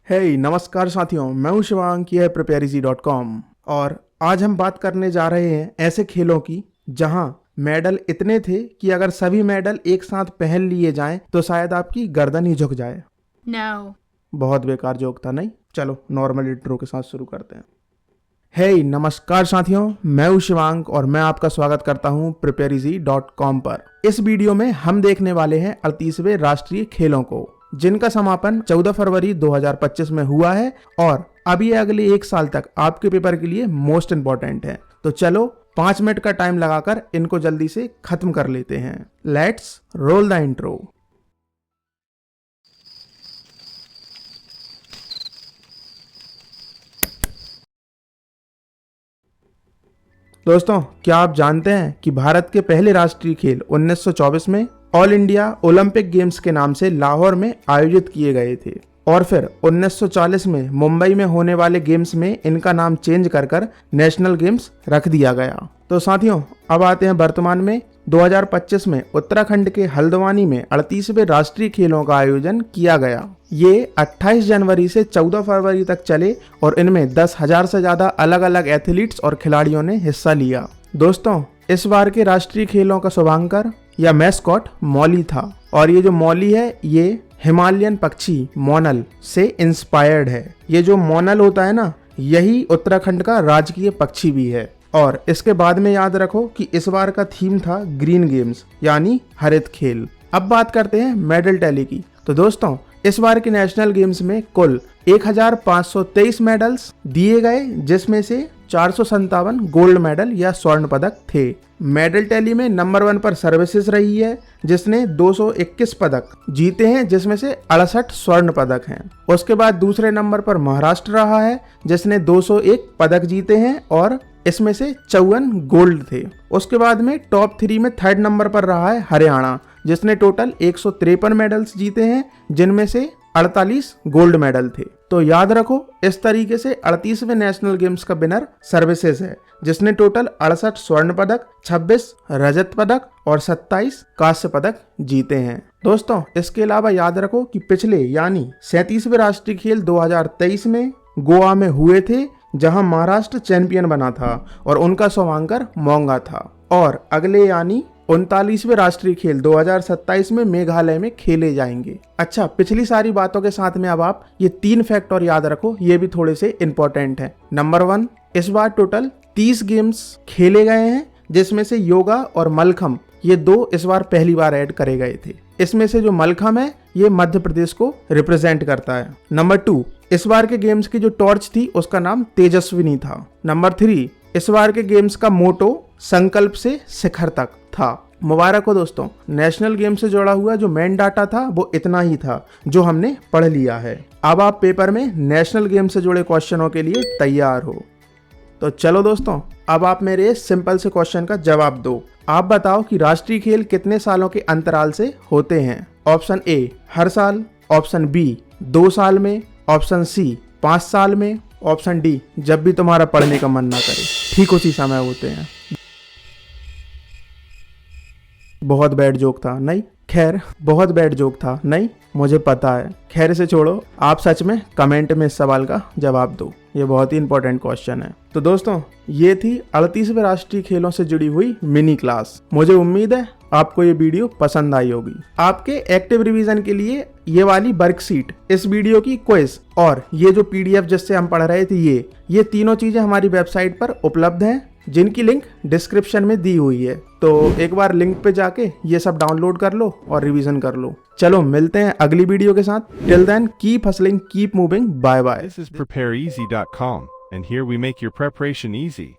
नमस्कार साथियों, मैं हूं शिवांक, यह है prepareeasy.com और आज हम बात करने जा रहे हैं ऐसे खेलों की जहां मेडल इतने थे कि अगर सभी मेडल एक साथ पहन लिए जाएं तो शायद आपकी गर्दन ही झुक जाए। No. बहुत बेकार जोक था, नहीं? चलो नॉर्मल इंट्रो के साथ शुरू करते हैं। नमस्कार साथियों, मैं हूं शिवांक और मैं आपका स्वागत करता हूं prepareeasy.com पर। इस वीडियो में हम देखने वाले हैं 38वें राष्ट्रीय खेलों को, जिनका समापन 14 फरवरी 2025 में हुआ है और अब ये अगले एक साल तक आपके पेपर के लिए मोस्ट इंपॉर्टेंट है। तो चलो 5 मिनट का टाइम लगाकर इनको जल्दी से खत्म कर लेते हैं। Let's roll the intro. दोस्तों, क्या आप जानते हैं कि भारत के पहले राष्ट्रीय खेल 1924 में ऑल इंडिया ओलंपिक गेम्स के नाम से लाहौर में आयोजित किए गए थे और फिर 1940 में मुंबई में होने वाले गेम्स में इनका नाम चेंज कर नेशनल गेम्स रख दिया गया। तो साथियों, अब आते हैं वर्तमान में। 2025 में उत्तराखंड के हल्द्वानी में 38वें राष्ट्रीय खेलों का आयोजन किया गया। ये 28 जनवरी से 14 फरवरी तक चले और इनमें 10,000 से ज्यादा अलग अलग एथलीट्स और खिलाड़ियों ने हिस्सा लिया। दोस्तों, इस बार के राष्ट्रीय खेलों का शुभांकर या मैस्कॉट मौली था और ये जो मौली है ये हिमालयन पक्षी मोनल से इंस्पायर्ड है। ये जो मोनल होता है ना, यही उत्तराखंड का राजकीय पक्षी भी है। और इसके बाद में याद रखो कि इस बार का थीम था ग्रीन गेम्स, यानी हरित खेल। अब बात करते हैं मेडल टैली की। तो दोस्तों, इस बार के नेशनल गेम्स में कुल 1523 मेडल्स दिए गए, जिसमें से 457 गोल्ड मेडल या स्वर्ण पदक थे। मेडल टैली में नंबर 1 पर सर्विसेज रही है, जिसने 221 पदक जीते हैं, जिसमें से 68 स्वर्ण पदक हैं। उसके बाद दूसरे नंबर पर महाराष्ट्र रहा है, जिसने 201 पदक जीते हैं और इसमें से 54 गोल्ड थे। उसके बाद में टॉप 3 में थर्ड नंबर पर रहा है हरियाणा, जिसने टोटल 153 मेडल्स जीते हैं, जिनमें से 48 गोल्ड मेडल थे। तो याद रखो, इस तरीके से 38वें नेशनल गेम्स का विनर सर्विसेज है, जिसने टोटल 68 स्वर्ण पदक, 26 रजत पदक और 27 कांस्य पदक जीते हैं। दोस्तों, इसके अलावा याद रखो कि पिछले यानी 37वें राष्ट्रीय खेल 2023 में गोवा में हुए थे, जहां महाराष्ट्र चैंपियन बना था और उनका शुभांकर मोंगा था। और अगले यानी 39वें राष्ट्रीय खेल 2027 में मेघालय में खेले जाएंगे। अच्छा, पिछली सारी बातों के साथ में अब आप ये 3 फैक्ट और याद रखो, ये भी थोड़े से इंपॉर्टेंट है। नंबर 1, इस बार टोटल 30 गेम्स खेले गए हैं, जिसमें से योगा और मलखम ये 2 इस बार पहली बार ऐड करे गए थे। इसमें से जो मलखम है ये मध्य प्रदेश को रिप्रेजेंट करता है। नंबर 2, इस बार के गेम्स की जो टॉर्च थी उसका नाम तेजस्विनी था। नंबर 3, इस बार के गेम्स का मोटो संकल्प से शिखर तक था। मुबारक हो दोस्तों, नेशनल गेम से जुड़ा हुआ जो मेन डाटा था वो इतना ही था जो हमने पढ़ लिया है। अब आप पेपर में नेशनल गेम से जुड़े क्वेश्चनों के लिए तैयार हो। तो चलो दोस्तों, अब आप मेरे इस सिंपल से क्वेश्चन का जवाब दो। आप बताओ कि राष्ट्रीय खेल कितने सालों के अंतराल से होते हैं? ऑप्शन ए हर साल, ऑप्शन बी 2 साल में, ऑप्शन सी 5 साल में, ऑप्शन डी जब भी तुम्हारा पढ़ने का मन ना करे। ठीक उसी समय होते हैं। बहुत बैड जोक था, नहीं? खैर, बहुत बैड जोक था, नहीं? मुझे पता है। खैर, इसे छोड़ो। आप सच में कमेंट में इस सवाल का जवाब दो, ये बहुत ही इंपॉर्टेंट क्वेश्चन है। तो दोस्तों, ये थी 38वें राष्ट्रीय खेलों से जुड़ी हुई मिनी क्लास। मुझे उम्मीद है आपको ये वीडियो पसंद आई होगी। आपके एक्टिव रिवीजन के लिए ये वाली वर्कशीट, इस वीडियो की क्विज और ये जो PDF जिससे हम पढ़ रहे थे, ये तीनों चीजें हमारी वेबसाइट पर उपलब्ध हैं, जिनकी लिंक डिस्क्रिप्शन में दी हुई है। तो एक बार लिंक पे जाके ये सब डाउनलोड कर लो और रिवीजन कर लो। चलो मिलते हैं अगली वीडियो के साथ। Till then, keep hustling, keep moving, bye bye. This is prepareeasy.com, and here we make your preparation easy.